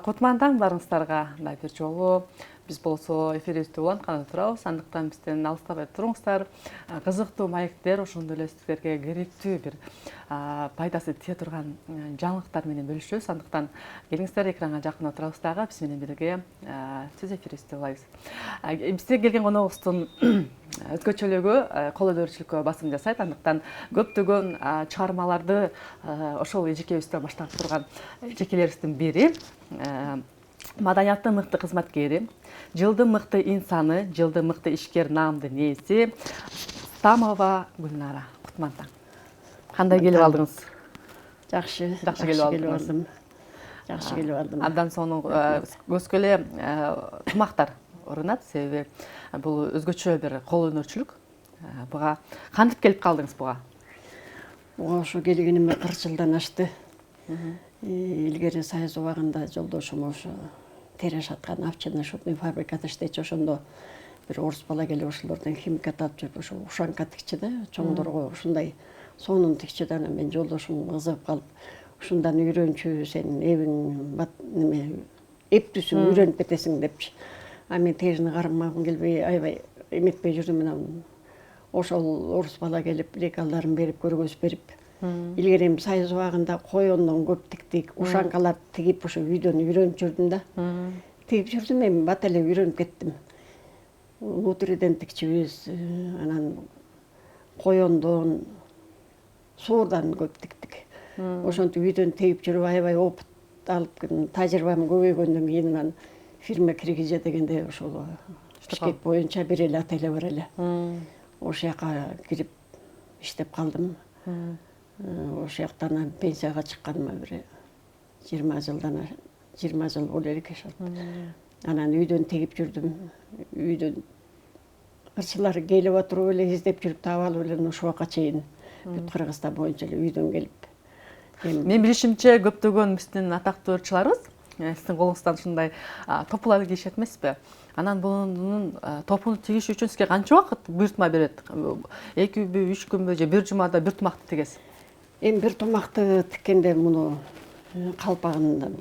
Кутмандан барыңыздарга мына бир жолу биз болсо эфирибизди улантканда турабыз. Андыктан бизден алыстабай туруңуздар. Кызыктуу маектер, ошондой эле сиздерге керектүү бир пайдасы тие турган жаңылыктар менен бөлүшөбүз. Андыктан келиңиздер, экранга жакын отурабыз дагы биз менен бирге сөз эфирибизди улайбыз. Бизге келген коногубуздун өзгөчөлүгү кол өнөрчүлүккө басым жасайт. Андыктан көптөгөн чыгармаларды ошол эжекебизден баштап турган эжекелерибиздин бири. Маданияттын мыкты кызматкери, жылдын мыкты инсаны, жылдын мыкты ишкер наамдын ээси Стамова Гүлнара Кутмандан. Кандай келип алдыңыз? Жакшы келип алдым. Жакшы келип алдым. Абдан сонун көзгө эле тумактар урунат, себеби бул өзгөчө бир кол өнөрчүлүк. Буга кантип келип калдыңыз буга? Буга ошо келгениме 40 жылдан ашты. Илгери Союз убагында жолдошум ошо тере шаткан овчинно-шутный фабрикада иштечү. Ошондо бир орус бала келип ошолордон химикат алып жүрүп, ошо ушанка тикчи да, чоңдорго ушундай сонун тикчи да. Мен жолдошум кызыгып калып, ушундан үйрөнчү, сен эбиң неме эптүүсүң, үйрөнүп кетесиң депчи. Мен тегини кармагым келбей, аябай эметпей жүрдүм. Менен ошол орус бала келип лекалдарын берип, көргөз берип, илгери Союз убагында коёндон көп тиктик, ушанкаларды тигип ошо үйдөн үйрөнүп жүрдүм да. Тигип жүрдүм, эми бат эле үйрөнүп кеттим. Нутриден тикчибиз, анан коёндон, суурдан көп тиктик. Ошентип үйдөн тигип жүрүп, аябай опыт алып, тажрыйбам көбөйгөндөн кийин анан фирма киргизе дегенде ошол бишкек боюнча бир эле ателье бар эле. Ошол жака кирип иштеп калдым. Ошол жактан пенсияга чыкканыма бир 20 жыл боло элек. Анан үйдөн тигип жүрдүм. Үйдөн ырчылар келип отуруп эле издеп жүрүп таап алып эле ушул убакка чейин бүт Кыргызстан боюнча эле үйдөн келип. Мен билишимче көптөгөн биздин атактуу ырчыларыбыз сиздин колуңуздан ушундай топуларды кийишет эмеспи? Анан бунун топуну тигиш үчүн сизге канча убакыт буйртма берет? 2 күнбү, 3 күнбү же бир жумада бир тумакты тигесиз? Эми бир тумакты тиккенде муну калпагын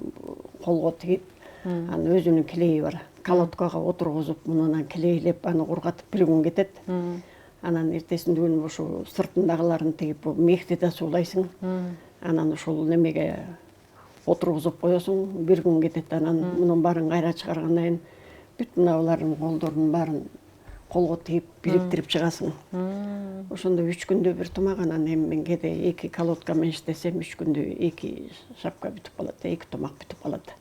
колго тигип, анын өзүнүн килейи бар. Колодкага отургузуп, муну анан килейлеп, аны кургатып бир күн кетет. Анан эртесинди күнү ошо сыртындагыларын тигип, мехти да суулайсың. Анан ошол немеге отургузуп коесуң, бир күн кетет. Анан мунун баарын кайра чыгаргандан кийин бүт мына булардын колдорунун баарын колго тигип бириктирип чыгасың. Ошондо 3 күндө бир тумак. Анан эми мен кээде 2 колодка менен иштесем 3 күндө 2 шапка бүтүп калат, 2 тумак бүтүп калат.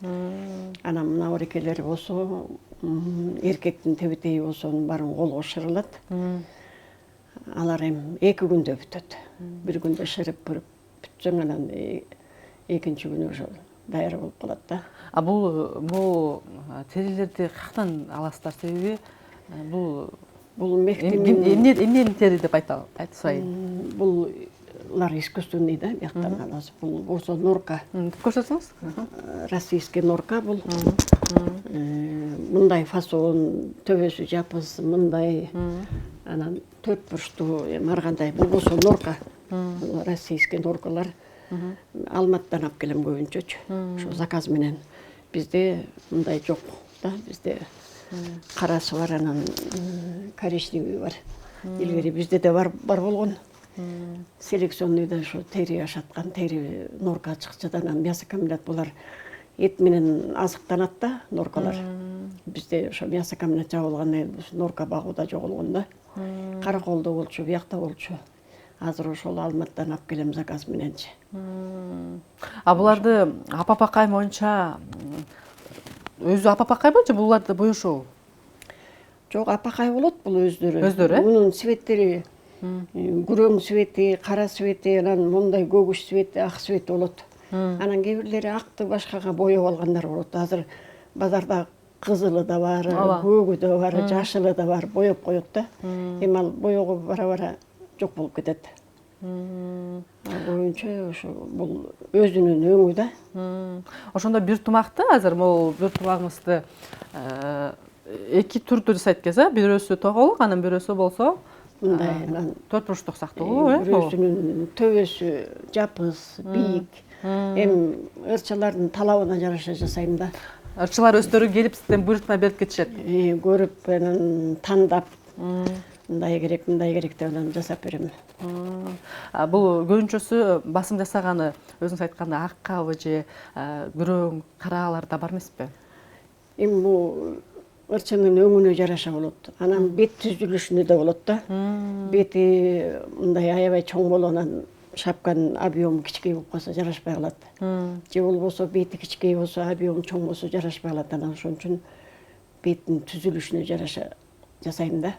Анан мына орекелери болсо, эркектин тебетеги болсо, анын баарын колго шырылат. Алар эми 2 күндө бүтөт. Бир күндө шырып бүтсөң, анан экинчи күнү ошо даяр болуп калат да. Бул терилерди каяктан аласыздар? Себеби бул мехти эмненин тери деп айтсайын? Булар искусственный да, бияктан аласыз. Бул болсо норка. Көрсөтсөңүз? Российский норка бул. Мындай фасон, төбөсү жапыз, мындай. Анан 4 бурчтуу, ар кандай. Бул болсо норка. Российский норкалар. Алматтан алып келем көбүнчөчү. Ошо заказ менен. Бизде мындай жок да, бизде карасы бар, анан коричневый бар. Илгери бизде да бар болгон. Селекционныйда ошо тери ашаткан, тери норка чыкчыдан, анан мясокомбинат булар эт менен азыктанат да, норкалар. Бизде ошо мясокомбинат жабылгандан кийин норка багууда жоголгон да. Караколдо болчу, биякта болчу. Азыр ошол Алматтан алып келем заказ мененчи. Буларды апапакай боюнча өзү апапакай боюнча буларды боюшобу? Жок, апакай болот бул өздөрү. Өздөрү? Мунун цветтери күрөң цвети, кара цвети, анан мондай көгүш цвети, ак цвети болот. Анан кээ бирлери акты башкага боеп алгандар болот. Азыр базарда кызылы да бар, көгү да бар, жашылы да бар, боеп коет да. Эми ал боёго бара-бара жок болуп кетет. Боюнча ошо бул өзүнүн өңү да. Ошондо бир тумакты азыр бул бир тумагыңызды 2 түрдө жасайт экенсиз, бирөөсү тоголук, анан бирөөсү болсо мындай 4 бурчтук сактуу, бирөөсүнүн төбөсү жапыз, бийик, Эми ырчылардын талабына жараша жасайм да. Ырчылар өздөрү келип сизден буйрутма берип кетишет. Көрүп анан тандап мындай керек деп анан жасап берем. Бул көбүнчөсү басым жасаганы өзүңүз айткандай ак кабы же күрөң караалар да бар эмеспи? Эми бул ырчынын өңүнө жараша болот. Анан бет түзүлүшүнө да болот да. Бети мындай аябай чоң болуп анан шапканын объему кичкей болуп калса жарашпай калат. Же болбосо бети кичкей болсо, объему чоң болсо жарашпай калат. Анан ошон үчүн беттин түзүлүшүнө жараша жасайм да.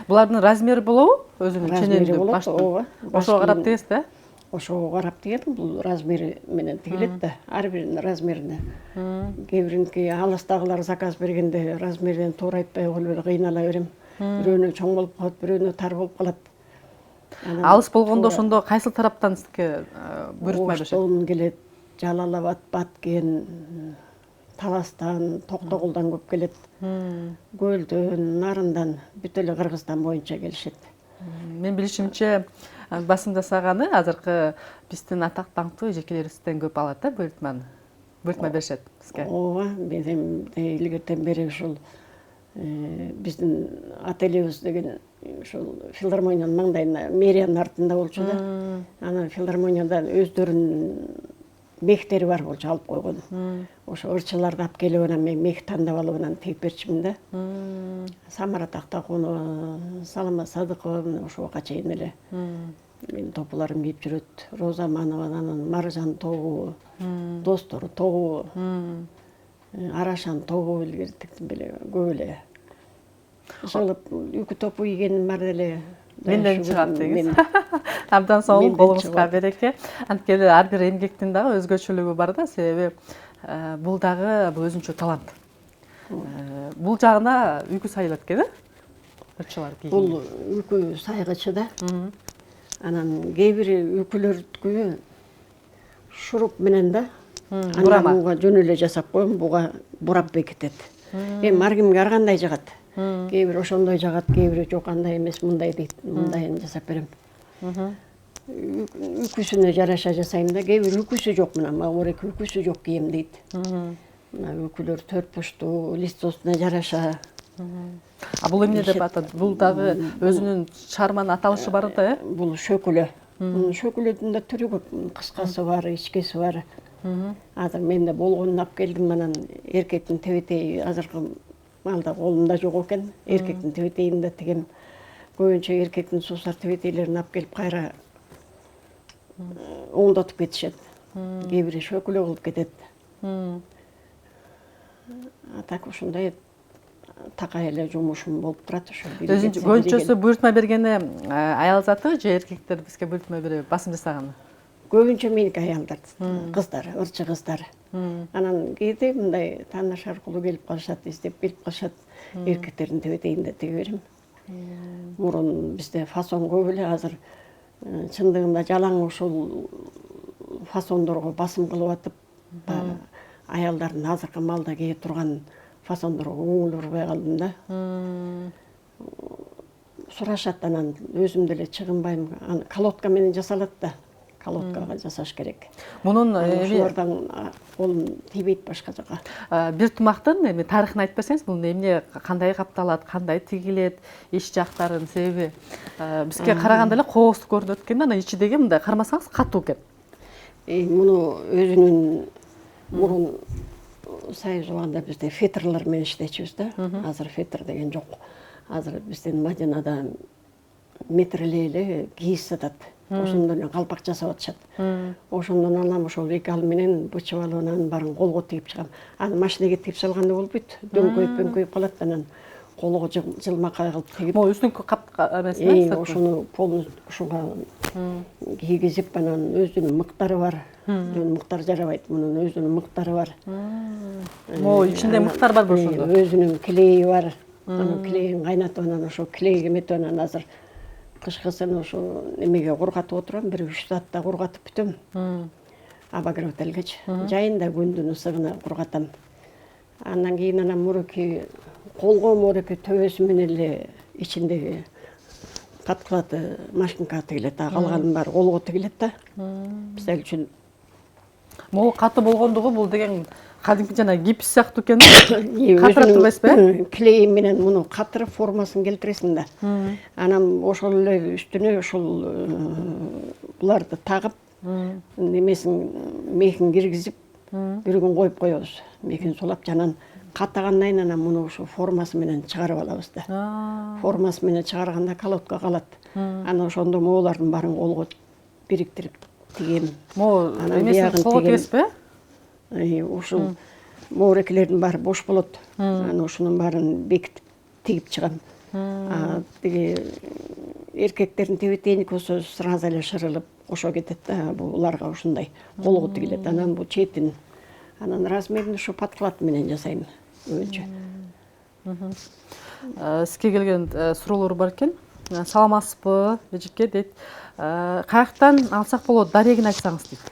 Булардын размери болобу? Өзүнүн Размери болот, баштын. ооба. Ошого карап тигесиз да? Ошого карап тигем, бул размери менен тигилет да, ар биринин размерине. Кээ бириники алыстагылар заказ бергенде размерин туура айтпай коюп эле кыйнала берем. Бирөөнө чоң болуп калат, бирөөнө тар болуп калат. Алыс болгондо ошондо кайсыл тараптан сизге буйрутма беришет? Оштон келет, Жалал Абад, Баткен, Таластан, Токтогулдан көп келет. Көлдөн, Нарындан, бүт эле Кыргызстан боюнча келишет. Мен билишимче басым жасаганы азыркы биздин атак даңктуу эжекелерибизден көп алат да буйрутманы. Буйрутма беришет бизге. Ооба, мен илгертен бери ушул биздин ателебиз деген ушул филармониянын маңдайына мэриянын артында болчу да. Анан филармонияда өздөрүнүн мектери бар болчу, алып койгон. Ошо ырчыларды алып келип анан мен мек тандап алып анан тигип берчимин да. Самара Тактакунова, Салама Садыкова ошого чейин эле менин топуларым кийип жүрөт. Роза Манованын Маржан тобу, достору тобу, Арашан тобу илгери тиктим беле көп эле. Ошол үкү топу кийгеним бар эле. Менден чыгат деңиз. Абдан соң колуңузга береке. Анткени ар бир эмгектин дагы өзгөчөлүгү бар да, себеби бул дагы өзүнчө талант. Бул жагына үкү сайылат экен, ырчылар кийген. Бул үкү сайгычы да. Анан кээ бир үкүлөрдүкү шуруп менен да. Бурама. Буга жөн эле жасап коем, буга бурап бекитет. Эми ар кимге ар кандай жагат. Кээ бир ошондой жагат, кээ бир жок андай эмес, мындай дейт. Мындайын жасап берем. Үкүсүнө жараша жасайм да. Кээ бир үкүсү жок, мына магы үкүсү жок кийем дейт. Мына үкүлөр төрт буштуу, листосуна жараша. Бул эмне деп атат? Бул дагы өзүнүн чарманын аталышы бар да, э? Бул шөкүлө. Шөкүлөдүн да түрү көп. Кыскасы бар, ичкеси бар. Азыр менде болгонун алып келдим, анан эркектин тебетеги азыркы малда колумда жок экен. Эркектин тебетегин да тигем. Көбүнчө эркектин суусар тебетейлерин алып келип кайра оңдотуп кетишет. Кээ бири шөкүлө болуп кетет. Так ушундай такай эле жумушум болуп турат ошо. Көбүнчөсү буйрутма бергени аял заты же эркектер бизге буйрутма берип басым жасаганы? Көбүнчө меники аялдар, кыздар, ырчы кыздар. Анан кээде мындай тааныш аркылуу келип калышат, издеп келип калышат. Эркектердин тебетегин да тиге берем. Мурун бизде фасон көп эле, азыр чындыгында жалаң ушул фасондорго басым кылып атып, аялдардын азыркы малда кие турган фасондорго көңүл бурбай калдым да. Сурашат, анан өзүм деле чыгынбайм. Колодка менен жасалат да. Колодкага жасаш керек. Мунун ошолордон колум тийбейт башка жака. Бир тумактын эми тарыхын айтып берсеңиз, бул эмне, кандай капталат, кандай тигилет, ич жактарын, себеби бизге караганда эле коосту көрүнөт экен да, анан ичи деген мындай кармасаңыз катуу экен. Муну өзүнүн мурун Союз убагында бизде фетрлер менен иштечүбүз да. Азыр фетр деген жок. Азыр биздин Мадинада метрлей эле кийиз сатат. Ошондон эле калпак жасап атышат. Ошондон алам, ошол эки ал менен бычып алып анан баарын колго тигип чыгам. Аны машинеге тигип салганда болбойт. Дөңкөйүп калат, анан колго жылмакай кылып тигип. Могу үстүңкү капка эмеси? Ошону полностью ушуга кийгизип, анан өзүнүн мыктары бар. Жөн мыктар жарабайт, мунун өзүнүн мыктары бар. Могу ичинде мыктар бар ошондо. Өзүнүн клейи бар. Анын клейин кайнатып, анан ошо клейге эметип, анан азыр кышкысын ошо эмеге кургатып отурам, 1-3 саатта кургатып бүтөм. Обогревательгечи. Жайында күндүн ысыгына кургатам. Андан кийин муреки колго муреки төбөсү менен эле ичиндеги подклады машинкага тигилет, калганын баары колго тигилет да. Мисалы үчүн Могу каты болгондугу бул деген кадимки жана гипс сыяктуу экен. Катырап турбайсызбы? Клей менен муну катырып формасын келтиресиң да. Анан ошол эле үстүнө ошол буларды тагып, немесин мехин киргизип, бир күн коюп коебуз. Мехин сулап жанан катагандан кийин анан муну ошо формасы менен чыгарып алабыз да. Формасы менен чыгарганда колодка калат. Анан ошондо моолардын баарын колго бириктирип тигем. Могу эмесин колго тигесизби? Ушул моорекелердин баары бош болот. Анан ошонун баарын бекитип тигип чыгам. Тиги эркектердин тебетейники болсо сразу эле шырылып кошо кетет да. Буларга ушундай колго тигилет. Анан бул четин. Анан размерин ушу подклад менен жасайм өзүнчө. Сизге келген суроолор бар экен. Саламатсызбы, эжеке дейт. Каяктан алсак болот, дарегин айтсаңыз дейт.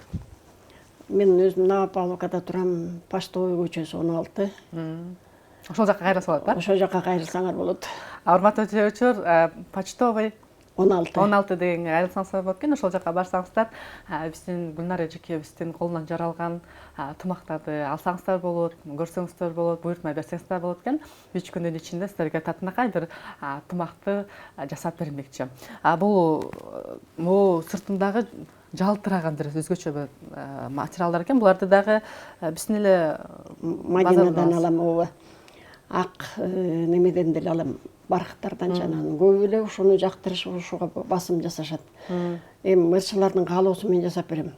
Мен өзүм Новопавловкада турам, Почтовый көчөсү 16. Ошол жакка кайрылса болот, Ошол жакка кайрылсаңар болот. Урматтуу телекөрүүчүлөр, Почтовый 16 дегенге кайрылсаңыздар болот экен. Ошол жакка барсаңыздар, биздин Гүлнар эжекебиздин колунан жаралган тумактарды алсаңыздар болот, көрсөңүздөр болот, буйртма берсеңиздер болот экен. 3 күндүн ичинде сиздерге татынакай бир тумакты жасап бермекчи. Бул могу сыртындагы жалтыраган бир өзгөчө бир материалдар экен. Буларды дагы биздин эле Мадинадан алам, ооба. Ак немеден деле алам, барактардан жанан. Көп эле ушуну жактырышып, ушуга басым жасашат. Эми ырчылардын каалоосу менен жасап берем.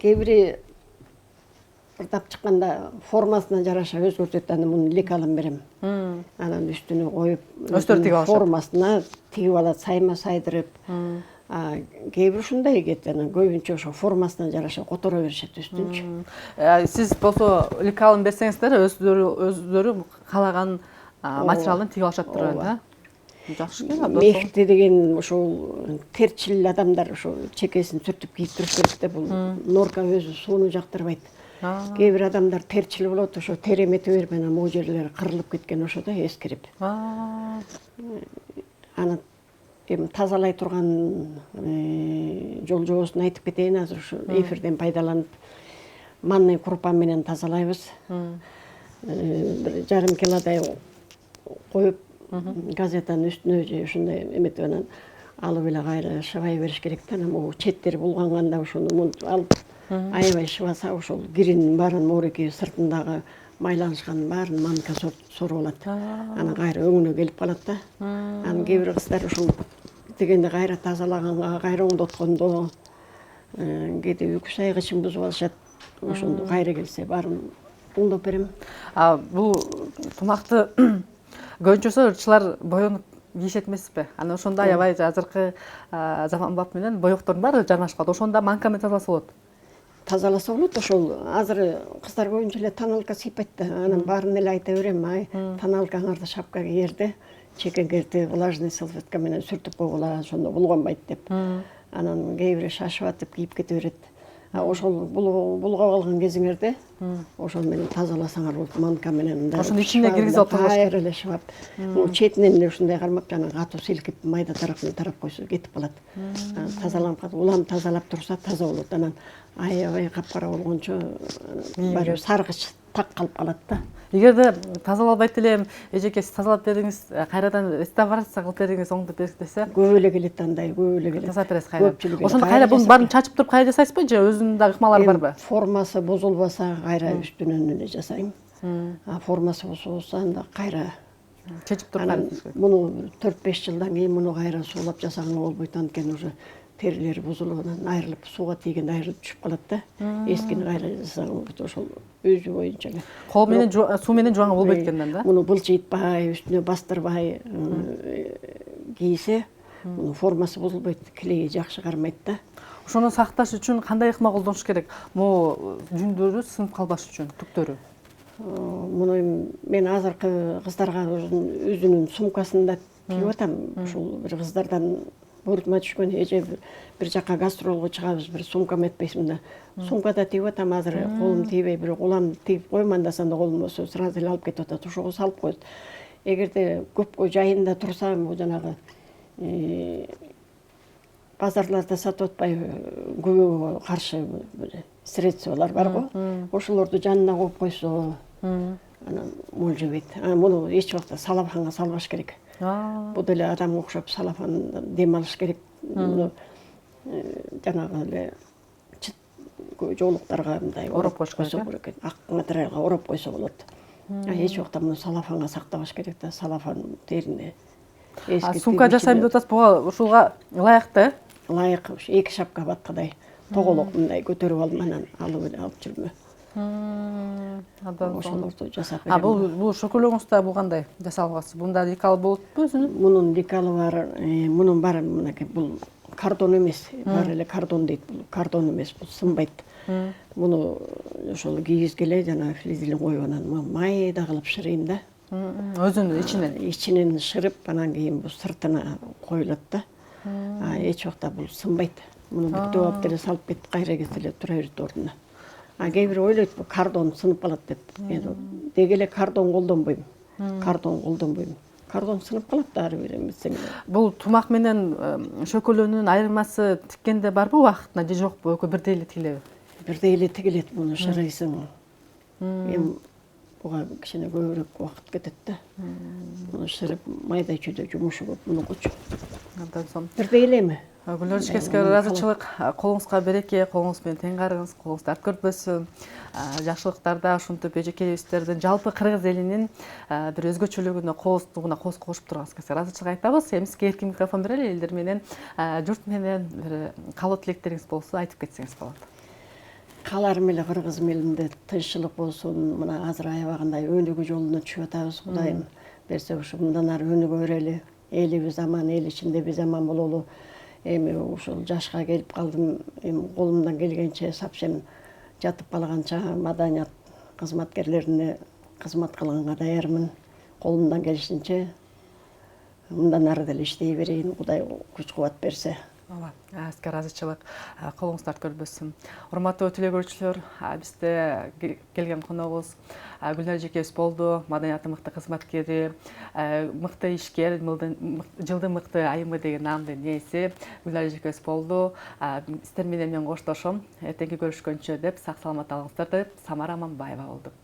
Кээ бири ырдап чыкканда формасына жараша өзгөртөт, анан муну лекалын берем. Анан үстүнө коюп, өздөрү тигип алышат. Формасына тигип алат, сайма сайдырып. Кээ бир ушундай экет, анан көбүнчө ошо формасына жараша которо беришет үстүнчө. Сиз болсо лекалын берсеңиздер, өздөрү каалаган материалдан тигип алышаттыр да. Жакшы экен. Мехти деген ошол терчил адамдар ошо чекесин сүртүп кийиптириш керек да, бул норка өзү сууну жактырбайт. Кээ бир адамдар терчил болот, ошо тер эмете берип, анан могу жерлери кырылып кеткен ошо да эскирип. Аны эми тазалай турган жол жоосун айтып кетейин, азыр ушу эфирден пайдаланып. Манный крупа менен тазалайбыз. Бир жарым килодай коюп, газетанын үстүнө же ушундай эметип анан алып эле кайра шыбай бериш керек да. Анан могу четтери булганганда ошону алып аябай шыбаса, ошол киринин баарын моореке сыртындагы майланышкандын баарын манка соруп алат. Анан кайра өңүнө келип калат да. Анан кээ бир кыздар ушул дегенде кайра тазалаганга, кайра оңдоткондо кээде 2 айга чейин бузуп алышат. Ошондо кайра келсе баарын оңдоп берем. Бул тумакты көбүнчөсү ырчылар боенуп кийишет эмеспи? Анан ошондо аябай азыркы заманбап менен боектордун баары жармашып калат. Ошондо манка менен тазаласа болот. Тазаласа болот. Ошол азыр кыздар көбүнчө эле тоналка сыйпайт да. Анан баарын эле айта берем, тоналкаңарды шапка кийерде, чекеңерди влажный салфетка менен сүртүп койгула, ошондо булганбайт деп. Анан кээ бири шашып атып кийип кете берет. Ошол булгап алган кезиңерде ошол менен тазаласаңар болот, манка менен. Ошону ичине киргизип алып тургула. Кайра эле шыбап. Четинен эле ушундай кармап, жана катуу силкип, майда тарапын тарап койсо кетип калат. Тазаланып калат. Улам тазалап турса таза болот. Анан аябай капкара болгончо баары саргыч так калып калат да. Эгерде тазалабайт элем, эжеке сиз тазалап бериңиз, кайрадан реставрация кылып бериңиз, оңдоп бериңиз десе, көп эле келет андай, көп эле келет. Тазалап бересиз кайра. Ошондо кайра бунун баарын чачып туруп кайра жасайсызбы же өзүнүн дагы ыкмалары барбы? Формасы бузулбаса кайра үстүнөн эле жасайм. Формасы бузулса анда кайра чечип туруп кайра. Муну 4-5 жылдан кийин муну кайра суулап жасаган болбойт, анткени уже терилери бузулуп, анан айрылып, сууга тийгенде айрылып түшүп калат да. Эскини кайра жасаган болбойт, ошол өзү боюнча эле. Кол менен суу менен жууган болбойт экенден да. Муну былчыйтпай, үстүнө бастырбай кийсе, мунун формасы бузулбойт, клейи жакшы кармайт да. Ошону сакташ үчүн кандай ыкма колдонуш керек? Могу жүндөрү сынып калбаш үчүн, түктөрү. Муну мен азыркы кыздарга өзүнүн сумкасында тигип атам. Ушул бир кыздардан буйртма түшкөн, эже бир жакка гастролго чыгабыз, бир сумка метпейсиң да. Сумкада тигип атам, азыр колум тийбей, бир улам тигип коймандасам да колум болсо сразу эле алып кетип атат, ошого салып коет. Эгерде көпкө жайында турса, бул жанагы базарларда сатып атпайбы, күбөгө каршы средстволар барго. Ошолорду жанына коюп койсо, анан молжебейт. Муну эч убакта салафанга салбаш керек. Бул деле адамга окшоп салафан дем алыш керек. Муну жанагы эле жоолуктарга мындай ороп койсо керек экен. Ак материалга ороп койсо болот. Эч убакта муну салафанга сактабаш керек да, салафан терине. Сумка жасайм деп атасыз, буга ушуга ылайыктуу? Ылайык, эки шапка баткыдай тоголок мындай көтөрүп алып анан алып жүрмө. Ошолорду жасап берем. Бул шөкөлөңүздө бул кандай жасалгансыз? Бунда декал болуппу өзүнүн? Мунун декалы бар, мунун баары мынакей бул кардон эмес, баары эле кардон дейт. Бул кардон эмес, бул сынбайт. Муну ошол кийгизге эле жана флизелин коюп анан майда кылып шырыйм да. Өзүнүн ичинен? Ичинен шырып, анан кийин бул сыртына коюлат да. Эч убакта бул сынбайт. Муну бүктөп алып деле салып кетип, кайра кетсе эле тура берет ордуна. Кээ бир ойлойт, бул кардон сынып калат деп. Мен деги эле кардон колдонбойм. Кардон сынып калат да ар бир эмесең. Бул тумак менен шөкөлөнүн айырмасы тиккенде барбы убактына же жокпу? Экөө бирдей эле тигилеби? Бирдей эле тигилет, муну шырыйсың. Эми буга кичине көбүрөөк убакыт кетет да. Муну шырып майда чүйдө жумушу көп мунукучу. Андан соң бирдей элеми? Гүлнар Ишкерске ыраазычылык, колуңузга береке, колуңуз менен тең карыгыз, колуңуз тарт көрбөсүн. Жакшылыктарда ушинтип эжекебизтердин жалпы кыргыз элинин бир өзгөчөлүгүнө, кооздугуна кооз кошуп турганыңызга келсе ыраазычылык айтабыз. Эми сизге эркин микрофон берели, элдер менен, журт менен бир каалоо тилектериңиз болсо айтып кетсеңиз болот. Кааларым эле кыргыз элинде тынччылык болсун. Мына азыр аябагандай өнүгүү жолуна түшүп атабыз. Кудайым берсе ушу мындан ары өнүгө берели. Элибиз аман, эл ичинде биз аман бололу. Эми ушул жашка келип калдым. Эми колумдан келгенче сапшен жатып калганча маданият кызматкерлерине кызмат кылганга даярмын. Колумдан келишинче мындан ары деле иштей берейин. Кудай күч кубат берсе. Ооба, сизге ыраазычылык, колуңуз тарт көрбөсүн. Урматтуу теле көрүүчүлөр, бизде келген коногубуз Гүлнар эжекебиз болду. Маданиятты мыкты кызматкери, мыкты ишкер, жылдын мыкты айымы деген наамдын ээси Гүлнар эжекебиз болду. Сиздер менен мен коштошом. Эртеңки көрүшкөнчө деп сак саламат алыңыздар деп Самара Аманбаева болду.